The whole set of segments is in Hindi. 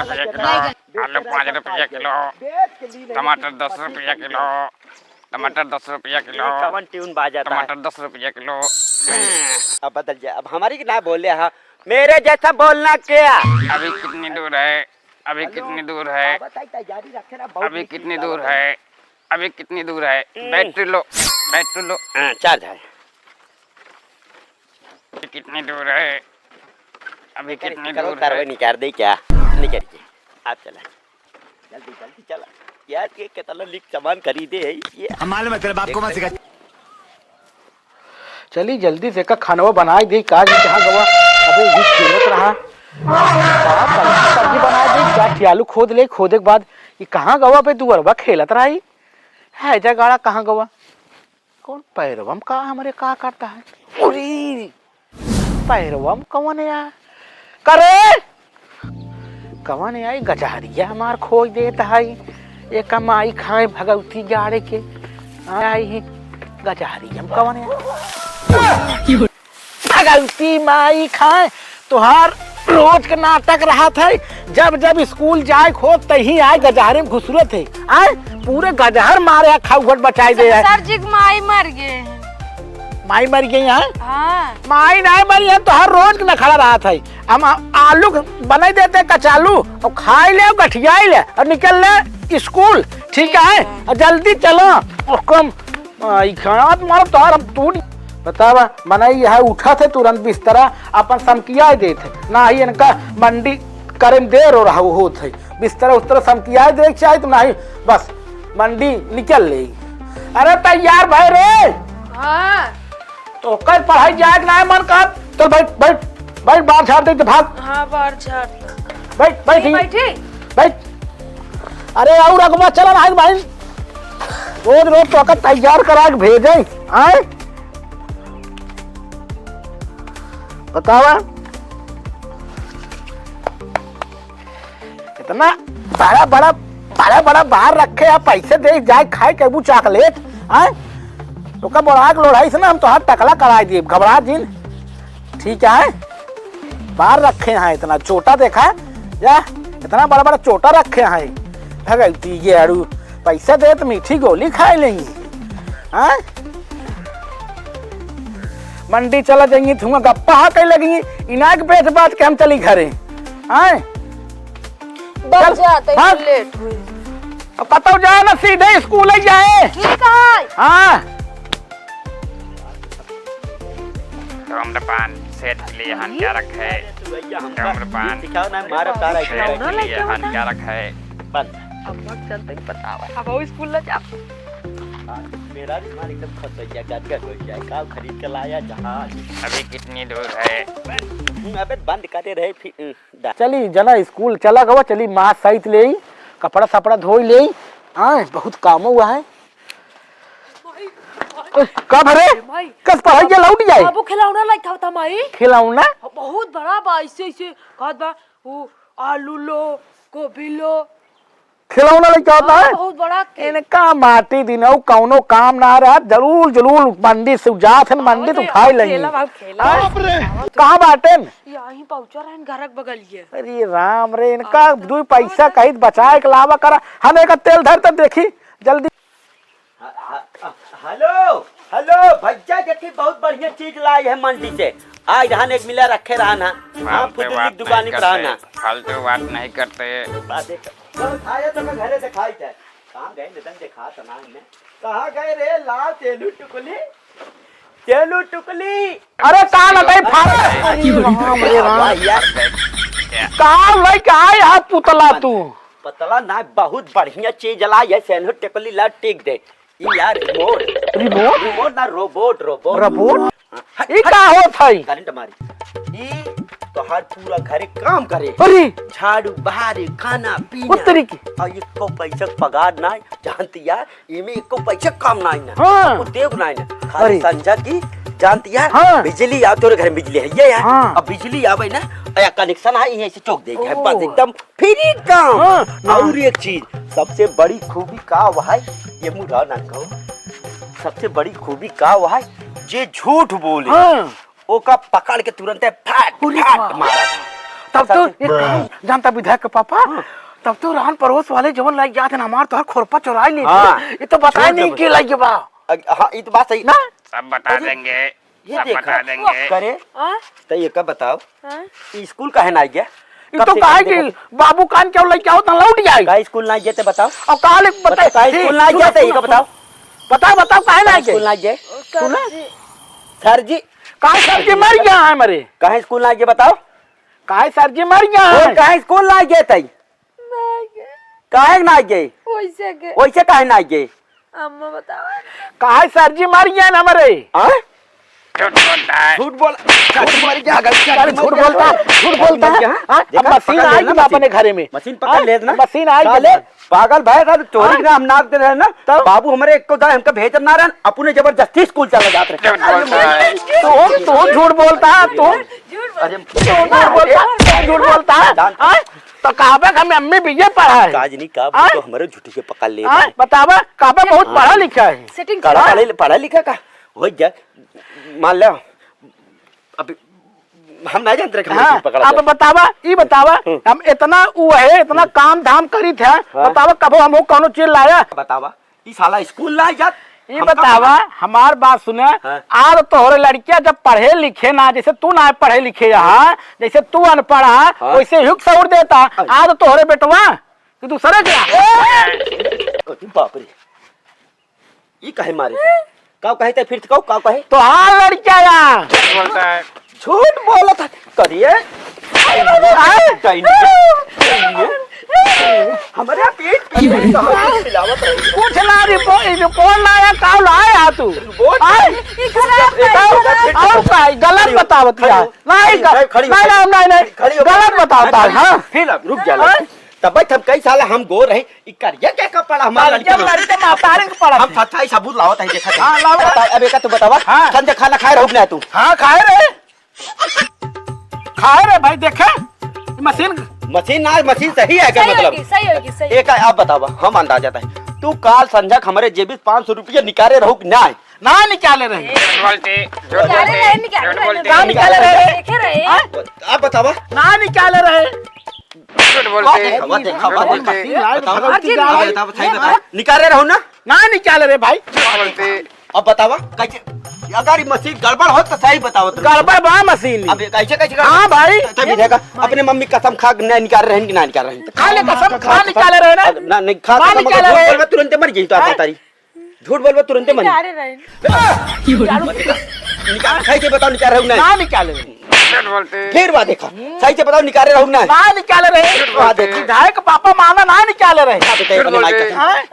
रुपये किलो, आलू 5 रुपये किलो, टमाटर 10 रुपये किलो, टमाटर 10 रुपये किलो, कवन ट्यून बाजा टमाटर 10 रुपये किलो। अब बदल जाए, अब हमारी ना बोले। हाँ मेरे जैसा बोलना क्या। अभी कितनी दूर है? अभी कितनी दूर है? अभी कितनी दूर है? अभी कितनी दूर है? Battery low, battery low. हाँ चार्ज है। अभी कितनी दूर है? अभी कितनी दूर है? नहीं कर दे क्या नहीं करिए आप। चला जल्दी जल्दी चला यार, ये कितना लिख सामान खरीदे है ये। हमारे में तेरे बाप को मत सिखा। चली जल्दी से का खानवा बनाई दे। का जहाँ गवा अबे ये खेलत रहा सब्जी बना दे। जाट आलू खोद ले, खोदे के बाद ये कहाँ गवा पे तू अरबा खेलत रहा है जा गाड़ा कहाँ गवा। कौन पैरवम का हमारे का करता है? अरे पैरवम कौन यार करे कौन आई गजहरिया हमार खोज देता है। ये कमाई खाए भगवती जाड़े के आई ही गजहरिया कौन है? भगवती माई खाए तुहार रोज का नाटक रहा था। जब जब स्कूल जाए खोद तही आए गजहरे में घुसरत है। आए पूरे गजहर मारे खाऊट बचाई दे। सर जी माई मर गए। माई मर गई है? हाँ। माई नहीं मरी है तो हर रोज न खड़ा रहा था। हम आलू बना देते कचालू और खाई ले गठियाई ले और निकल ले स्कूल। ठीक है और जल्दी चलो और कम मारो तो हम तू बतावा मनाई है। उठा थे तुरंत बिस्तरा अपन समकिया देते ना ही इनका मंडी करे में देर हो रहा हो थे। बिस्तरा उस तरह समकिया देख चाहे तो नहीं बस मंडी निकल ले। अरे तैयार भाई रे। हाँ। तो कल पढ़ाई जाए ना मन कर तो बैठ बैठ बैठ बाहर झाड़ दे तो भाग। हाँ बाहर झाड़ बैठ बैठ बैठे बैठ। अरे और अगवा चला ना भाई रोज रोज तो तैयार करा के भेजे आए बतावा। इतना बड़ा बड़ा बड़ा बड़ा बाहर रखे आप पैसे दे जाए खाए केबू चॉकलेट आए तो का बड़ा लोढ़ाई से ना हम तो हाथ टकला करा दिए घबरा जिन। ठीक है बाहर रखे हैं इतना छोटा देखा या इतना बड़ा बड़ा छोटा रखे हैं। भगवती ये अड़ू पैसा दे तो मीठी गोली खाए लेंगे। हाँ मंडी चला जाएंगे तुम गप्पा हाँ कहीं लगेंगी इना के बेच बात के हम चली घरे। हाँ लेट हुई। अब कतौ जाए ना सीधे स्कूल ही जाए। ठीक है। हाँ धूम्रपान सेहत के लिए हानिकारक है। धूम्रपान सेहत के लिए हानिकारक है। अब चलते ही बतावा। अब स्कूल ले जा। मेरा दिमाग एकदम खस हो गया गदगद हो गया। का खरीद के लाया जहाज। अभी कितनी दूर है? अबे बंद करे रहे फिर चली जना स्कूल चला गवा। चली माँ सहित ले कपड़ा सपड़ा धोई ले। हाँ बहुत काम हुआ है। कब रे कस पढ़ाई के लौट जाए। बाबू खिलौना लाइक था माई। खिलौना बहुत बड़ा बा ऐसे कहत बा वो आलू लो गोभी लो खिलौना लेके आता है। बहुत बड़ा इनका माटी दिनों कौनो काम ना रहा जरूर जरूर मंडी से जात है मंडी तो उठाई लेंगे। कहाँ बाटे यहीं पहुंचा रहे घर के बगल ये। अरे राम रे इनका दो पैसा कहीं बचाए के लावा करा हम एक तेल धर तक देखी जल्दी। हेलो हेलो भैया देखिए बहुत बढ़िया चीज लाई है मंडी से। आज धान एक मिला रखे रहा ना। हाँ दुकान पर रहना फालतू बात नहीं करते। तो मैं घरे दिखाई थे कहाँ गए निधन दिखा तो ना इन्हें। कहाँ गए रे लाल तेलू टुकली तेलू टुकली। अरे कहाँ लगाई कहाँ लेके आए हाथ पुतला तू। पतला ना बहुत बढ़िया चीज लाई है। सेलू टुकली ला टिक दे यार। रिमोट रिमोट रिमोट ना रोबोट रोबोट रोबोट ये क्या होता है? करंट मारी ये तो हर पूरा घरे काम करे। अरे झाड़ू बहारे खाना पीना उस तरीके और एको पैसा पगार ना जानती यार। इमे एको पैसा काम ना ना। हाँ। देव ना खाली संजा की जानती यार। हाँ। बिजली आ तोरे घर में बिजली है ये यार। हाँ। अब बिजली आवे ना या कनेक्शन है यहीं से चौक देगा बस एकदम फ्री काम। हाँ। और एक चीज सबसे बड़ी खूबी का वह ये मुझे ना कहो। सबसे बड़ी खूबी का वह जे झूठ बोले हाँ। ओका पकड़ के तुरंत फाट फाट मारा तब तो जानता विधायक के पापा तब तो रान पड़ोस वाले जवन लाइक जाते ना हमार तो खोरपा चुराई ले ये तो बताए नहीं कि लाइक बा। हाँ ये तो बात सही ना सब बता देंगे, ये सब देखा बता देंगे। करे तो ये कब बताओ स्कूल काहे ना गया? ये तो कहा कि बाबू कान क्या लाइक आओ तो लौट जाए का स्कूल ना गए बताओ और काले बता स्कूल ना गया तो ये का बताओ बताओ काहे ना स्कूल ना गए सुना सर जी काहे सर जी मर गया है मरे काहे स्कूल ना गए बताओ काहे सर जी मर गया है काहे स्कूल ना गए तई काहे ना गए वैसे काहे ना गए अम्मा बताओ काहे सर जी मर गया ना मरे झूठ बोलता है। झूठ बोल झूठ बोलता है अब मशीन आएगी ना अपने घरे में मशीन पकड़ ले ना मशीन आएगी पागल भाई था चोरी ना हम नाप दे रहे ना बाबू हमारे एक को दाए हमका भेजन ना रहन अपने जबरदस्ती स्कूल चला जाते झूठ बोलता है। तू झूठ बोलता है तू अरे झूठ बोलता है तो काबे हमें अम्मी बीए पढ़ा है काज नहीं का तो हमारे झूठी के पकड़ ले बतावा काबे बहुत पढ़ा लिखा है सेटिंग पढ़ा लिखा का हो गया मान लो अभी हम नहीं जानते पकड़ा अब बतावा ये बतावा हम इतना वो है इतना काम धाम करी थे बतावा कबो हम कौनो चीज लाया बतावा ये साला स्कूल ला जा ये बतावा हमार बात सुने आज तोहरे लड़कियां जब पढ़े लिखे ना जैसे तू ना पढ़े लिखे यहाँ जैसे तू अनपढ़ वैसे युग सौर देता आज तोहरे बेटवा कि दूसरे क्या बाप रे ये कहे मारे काव कहे थे फिर काव कहे तो हाँ लड़कियां झूठ बोलता है। झूठ बोला था करिए हमारे पेट खिलावत रही कुछ ना रिपोर्ट लाया काव लाया तू गलत बतावत नहीं गलत बतावता है फिर रुक जा तब हम कई साल हम गो रहे करिया क्या का पड़ा हमारा हम सच्चाई सबूत लावत है देखा हां अब एक तो बतावा संजय खाना खाए रहो ना तू हाँ खाए रे भाई देखे मशीन सही है क्या मतलब सही एक आप बतावा हम अंदाजा है तू काल संजय हमारे जेबी 500 रुपया निकाले रहो ना ना निकाले रहे झूठ बोलते, झूठ बोलते, झूठ बोलते, निकाले रहे देखे रहे आप बतावा ना निकाले रहे झूठ बोलते, निकाले रहो ना निकाले रहे भाई झूठ बोलते। अब बतावा कैसे अगर मशीन गड़बड़ हो तो सही बताओ तुम गड़बड़ बा मशीन अब कैसे हाँ भाई तभी देखा अपने मम्मी कसम खा नहीं निकाल रहे हैं कि ना निकाल रहे हैं खा ले कसम खा निकाले रहे ना नहीं खा खा निकाले रहे। बोलबा तुरंत मर गई तो आप बता रही झूठ बोलबा तुरंत मर निकाल सही से बताओ निकाल रहे हो ना निकाले रहे झूठ बोलते, फिर बात देखा सही से बताओ निकाल रहे हो ना ना निकाले रहे विधायक पापा माना ना निकाले रहे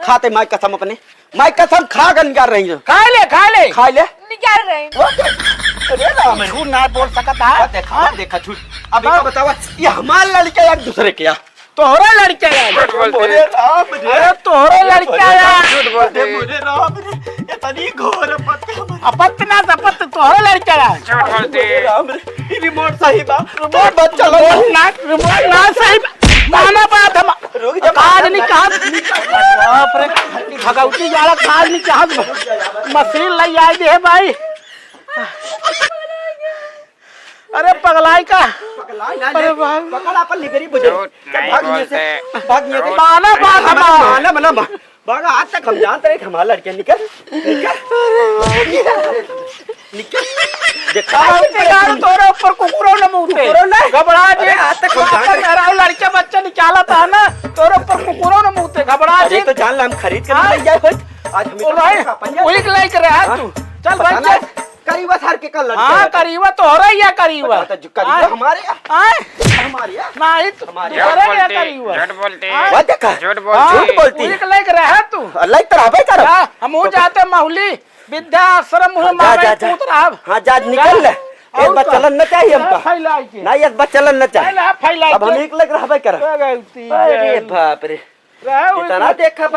खाते माई कसम अपने माई कसम खा कर निकाल रही है खा ले खा ले निकाल रहे झूठ ना बोल सकता है देखा देखा झूठ अब एक बतावा ये हमारे लड़के एक दूसरे के तोहरा लड़का झूठ बोलते, अरे तोहरा लड़का झूठ बोलते, इतनी घोर अपत्त ना सपत्त तोहरा लड़का झूठ बोलते। रिमोट सही बा रिमोट बच चलो रिमोट ना सही माना बात हम काज नहीं कहा बाप रे भगवती वाला काज नहीं कहा मशीन लाई आई दे भाई अरे पगलाई का अरे पकड़ा पर निगरी बुझे झूठ नहीं बोलते, भागने से माना बात हमारा माना बागा आज तक हम जानते रहे हमारा लड़के निकल देखा तोरे ऊपर कुकुरों ने मुंहते घबरा जे आज तक हम जानते मेरा लड़के बच्चा निकाला था ना तोरे ऊपर कुकुरों ने मुंहते घबरा जे तो जान ला हम खरीद कर ले जाए आज हम वही लाइक रहा तू चल भाई करीबा सर के कल हाँ करीबा तो हो रही है करीबा हमारे हमारे नहीं तो झूठ बोलते, वो देखा झूठ बोलते, लाइक रहा तू लाइक तरह भाई कर हम जाते माहौली विद्या आश्रम हाँ जा निकल ले एक बार चलन न चाहिए हमका नहीं एक बार चलन न चाहिए अब हम एक लग रहा कर अरे बाप रे इतना देखा